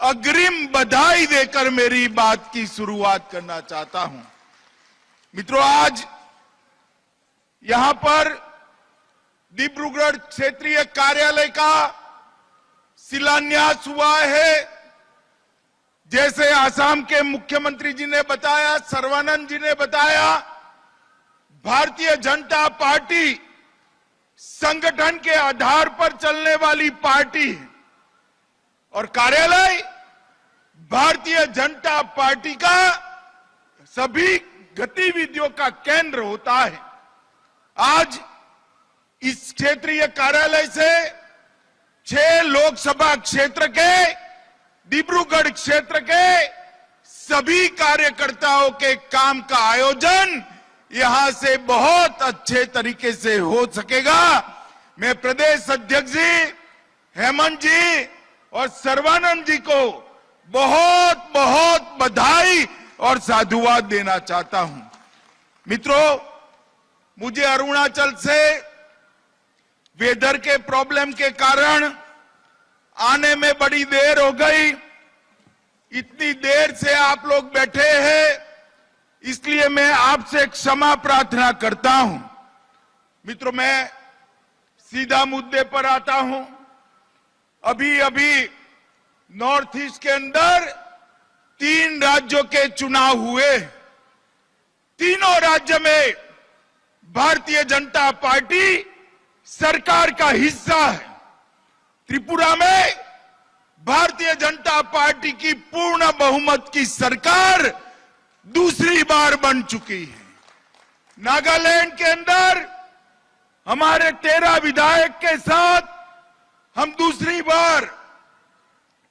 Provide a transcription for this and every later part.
अग्रिम बधाई देकर मेरी बात की शुरुआत करना चाहता हूं। मित्रों, आज यहां पर डिब्रूगढ़ क्षेत्रीय कार्यालय का शिलान्यास हुआ है। जैसे आसाम के मुख्यमंत्री जी ने बताया, सर्बानंद जी ने बताया, भारतीय जनता पार्टी संगठन के आधार पर चलने वाली पार्टी है और कार्यालय भारतीय जनता पार्टी का सभी गतिविधियों का केंद्र होता है। आज इस क्षेत्रीय कार्यालय से 6 लोकसभा क्षेत्र के, डिब्रूगढ़ क्षेत्र के सभी कार्यकर्ताओं के काम का आयोजन यहां से बहुत अच्छे तरीके से हो सकेगा। मैं प्रदेश अध्यक्ष जी, हेमंत जी और सर्बानंद जी को बहुत बहुत बधाई और साधुवाद देना चाहता हूं। मित्रों, मुझे अरुणाचल से वेदर के प्रॉब्लम के कारण आने में बड़ी देर हो गई। इतनी देर से आप लोग बैठे हैं, इसलिए मैं आपसे क्षमा प्रार्थना करता हूं। मित्रों, मैं सीधा मुद्दे पर आता हूं। अभी अभी नॉर्थ ईस्ट के अंदर 3 राज्यों के चुनाव हुए। तीनों राज्य में भारतीय जनता पार्टी सरकार का हिस्सा है। त्रिपुरा में भारतीय जनता पार्टी की पूर्ण बहुमत की सरकार दूसरी बार बन चुकी है। नागालैंड के अंदर हमारे 13 विधायक के साथ हम दूसरी बार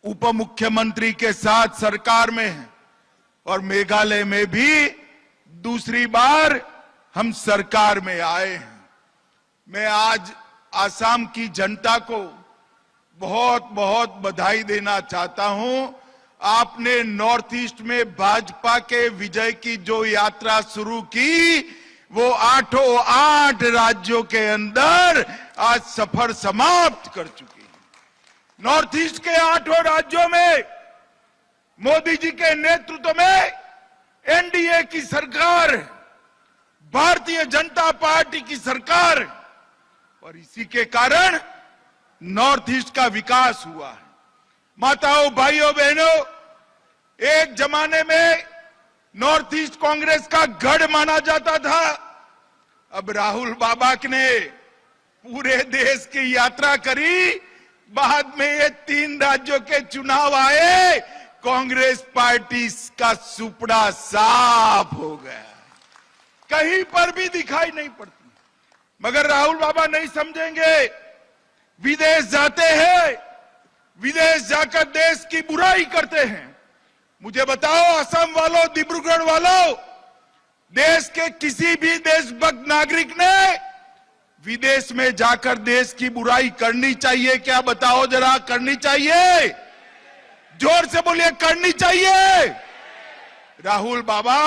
उप मुख्यमंत्री के साथ सरकार में हैं और मेघालय में भी दूसरी बार हम सरकार में आए हैं। मैं आज आसाम की जनता को बहुत बहुत बधाई देना चाहता हूं। आपने नॉर्थ ईस्ट में भाजपा के विजय की जो यात्रा शुरू की, वो 8 राज्यों के अंदर आज सफर समाप्त कर चुकी है। नॉर्थ ईस्ट के 8 राज्यों में मोदी जी के नेतृत्व में एनडीए की सरकार, भारतीय जनता पार्टी की सरकार, और इसी के कारण नॉर्थ ईस्ट का विकास हुआ है। माताओं, भाइयों, बहनों, एक जमाने में नॉर्थ ईस्ट कांग्रेस का गढ़ माना जाता था। अब राहुल बाबा ने पूरे देश की यात्रा करी, बाद में ये 3 राज्यों के चुनाव आए, कांग्रेस पार्टी का सुपड़ा साफ हो गया, कहीं पर भी दिखाई नहीं पड़ती। मगर राहुल बाबा नहीं समझेंगे। विदेश जाते हैं, विदेश जाकर देश की बुराई करते हैं। मुझे बताओ असम वालों, डिब्रूगढ़ वालों, देश के किसी भी देशभक्त नागरिक ने विदेश में जाकर देश की बुराई करनी चाहिए क्या? बताओ जरा, करनी चाहिए? जोर से बोलिए, करनी चाहिए? राहुल बाबा,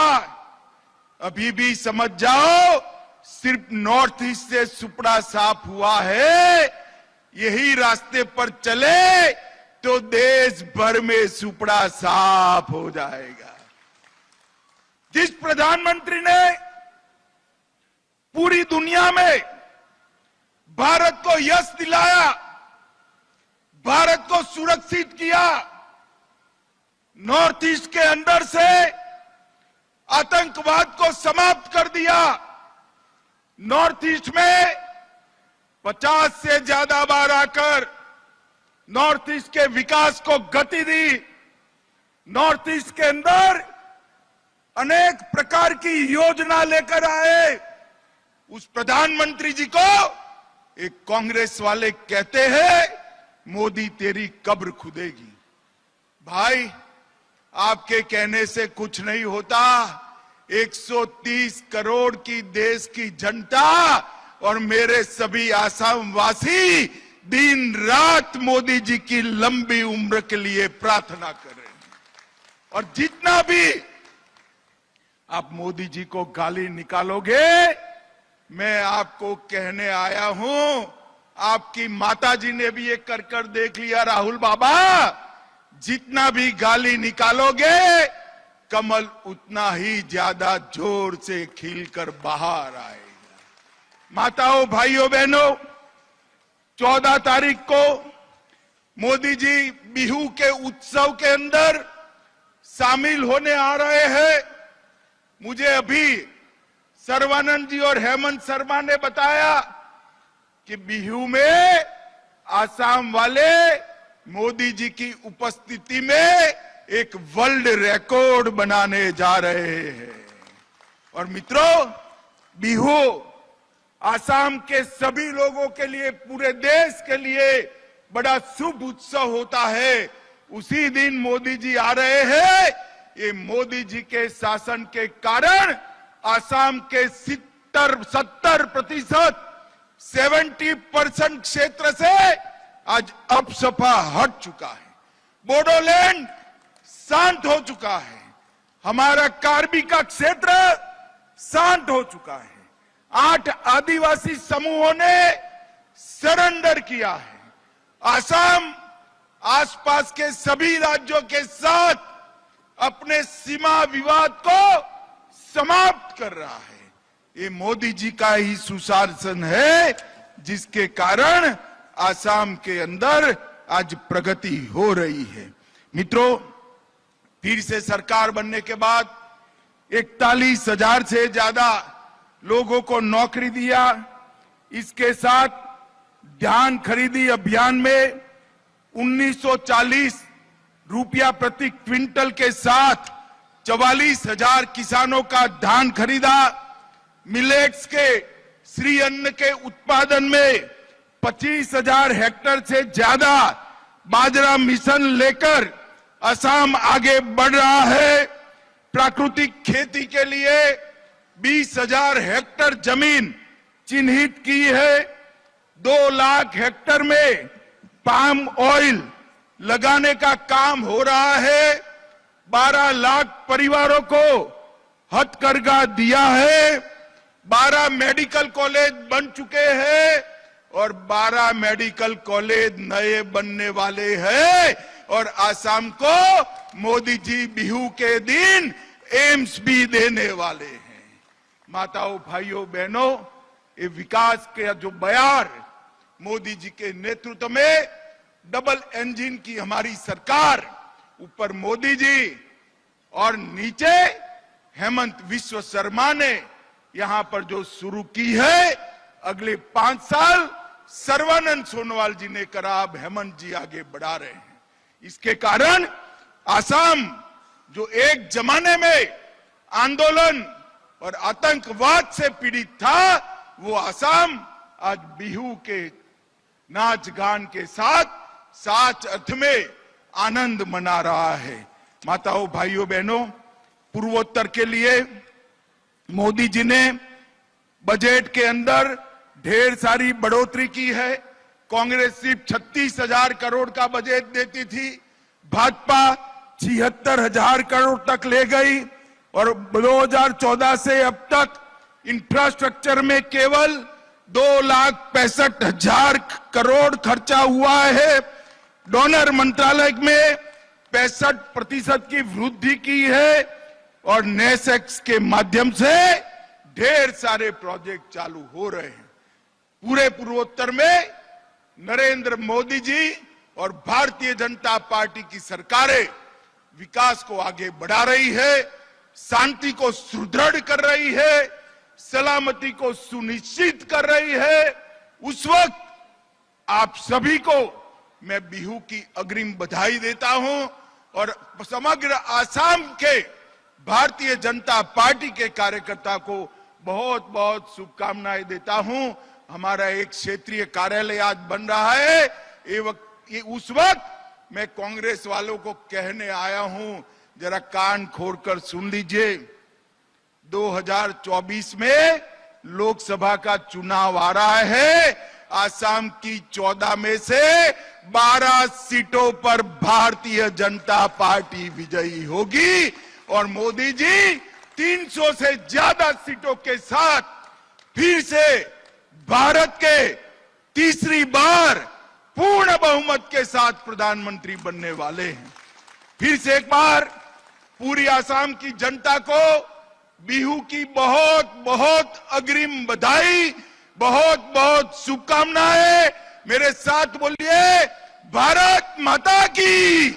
अभी भी समझ जाओ, सिर्फ नॉर्थ ईस्ट से सुपड़ा साफ हुआ है। यही रास्ते पर चले तो देश भर में सुपड़ा साफ हो जाएगा। जिस प्रधानमंत्री ने पूरी दुनिया में भारत को यश दिलाया, भारत को सुरक्षित किया, नॉर्थ ईस्ट के अंदर से आतंकवाद को समाप्त कर दिया, नॉर्थ ईस्ट में 50 से ज्यादा बार आकर नॉर्थ ईस्ट के विकास को गति दी, नॉर्थ ईस्ट के अंदर अनेक प्रकार की योजना लेकर आए, उस प्रधानमंत्री जी को एक कांग्रेस वाले कहते हैं, मोदी तेरी कब्र खुदेगी। भाई, आपके कहने से कुछ नहीं होता। 130 करोड़ की देश की जनता और मेरे सभी आसाम वासी दिन रात मोदी जी की लंबी उम्र के लिए प्रार्थना कर रहे हैं। और जितना भी आप मोदी जी को गाली निकालोगे, मैं आपको कहने आया हूं, आपकी माताजी ने भी ये कर कर देख लिया। राहुल बाबा, जितना भी गाली निकालोगे कमल उतना ही ज्यादा जोर से खिलकर बाहर आएगा। माताओं, भाइयों, बहनों, 14 तारीख को मोदी जी बिहू के उत्सव के अंदर शामिल होने आ रहे हैं। मुझे अभी सर्बानंद जी और हेमंत शर्मा ने बताया कि बिहू में आसाम वाले मोदी जी की उपस्थिति में एक वर्ल्ड रिकॉर्ड बनाने जा रहे हैं। और मित्रों, बिहू आसाम के सभी लोगों के लिए, पूरे देश के लिए बड़ा शुभ उत्सव होता है। उसी दिन मोदी जी आ रहे हैं। ये मोदी जी के शासन के कारण आसाम के 70% 70% क्षेत्र से आज अपसपा हट चुका है। बोडोलैंड शांत हो चुका है। हमारा कार्बी का क्षेत्र शांत हो चुका है। 8 आदिवासी समूहों ने सरेंडर किया है। आसाम आसपास के सभी राज्यों के साथ अपने सीमा विवाद को समाप्त कर रहा है। ये मोदी जी का ही सुशासन है, जिसके कारण आसाम के अंदर आज प्रगति हो रही है। मित्रों, फिर से सरकार बनने के बाद 41,000 से ज्यादा लोगों को नौकरी दिया। इसके साथ धान खरीदी अभियान में 1940 रुपया प्रति क्विंटल के साथ 44,000 किसानों का धान खरीदा। मिलेट्स के श्री अन्न के उत्पादन में 25,000 हेक्टेयर से ज्यादा बाजरा मिशन लेकर असम आगे बढ़ रहा है। प्राकृतिक खेती के लिए 20,000 हेक्टेयर जमीन चिन्हित की है। 2 लाख हेक्टेयर में पाम ऑयल लगाने का काम हो रहा है। 12 लाख परिवारों को हथकरघा दिया है। 12 मेडिकल कॉलेज बन चुके हैं और 12 मेडिकल कॉलेज नए बनने वाले हैं। और आसाम को मोदी जी बिहू के दिन एम्स भी देने वाले हैं। माताओं, भाइयों, बहनों, ये विकास के जो बयार मोदी जी के नेतृत्व में डबल इंजन की हमारी सरकार, ऊपर मोदी जी और नीचे हेमंत विश्व शर्मा ने यहां पर जो शुरू की है, अगले 5 साल सर्बानंद सोनोवाल जी ने करा, अब हेमंत जी आगे बढ़ा रहे हैं। इसके कारण आसाम, जो एक जमाने में आंदोलन और आतंकवाद से पीड़ित था, वो आसाम आज बिहू के नाच गान के साथ साच अर्थ में आनंद मना रहा है। माताओं, भाइयों, बहनों, पूर्वोत्तर के लिए मोदी जी ने बजट के अंदर ढेर सारी बढ़ोतरी की है। कांग्रेस सिर्फ 36,000 करोड़ का बजट देती थी, भाजपा 76,000 करोड़ तक ले गई। और 2014 से अब तक इंफ्रास्ट्रक्चर में केवल 2,65,000 करोड़ खर्चा हुआ है। डोनर मंत्रालय में 65% की वृद्धि की है और नेसेक्स के माध्यम से ढेर सारे प्रोजेक्ट चालू हो रहे हैं। पूरे पूर्वोत्तर में नरेंद्र मोदी जी और भारतीय जनता पार्टी की सरकारें विकास को आगे बढ़ा रही है, शांति को सुदृढ़ कर रही है, सलामती को सुनिश्चित कर रही है। उस वक्त आप सभी को मैं बिहू की अग्रिम बधाई देता हूं और समग्र आसाम के भारतीय जनता पार्टी के कार्यकर्ता को बहुत बहुत शुभकामनाएं देता हूं। हमारा एक क्षेत्रीय कार्यालय आज बन रहा है। उस वक्त मैं कांग्रेस वालों को कहने आया हूं, जरा कान खोलकर सुन लीजिए। 2024 में लोकसभा का चुनाव आ रहा है। आसाम की 14 में से 12 सीटों पर भारतीय जनता पार्टी विजयी होगी और मोदी जी 300 से ज्यादा सीटों के साथ फिर से भारत के तीसरी बार पूर्ण बहुमत के साथ प्रधानमंत्री बनने वाले हैं। फिर से एक बार पूरी आसाम की जनता को बिहू की बहुत बहुत अग्रिम बधाई, बहुत बहुत शुभकामनाएं। मेरे साथ बोलिए, भारत माता की।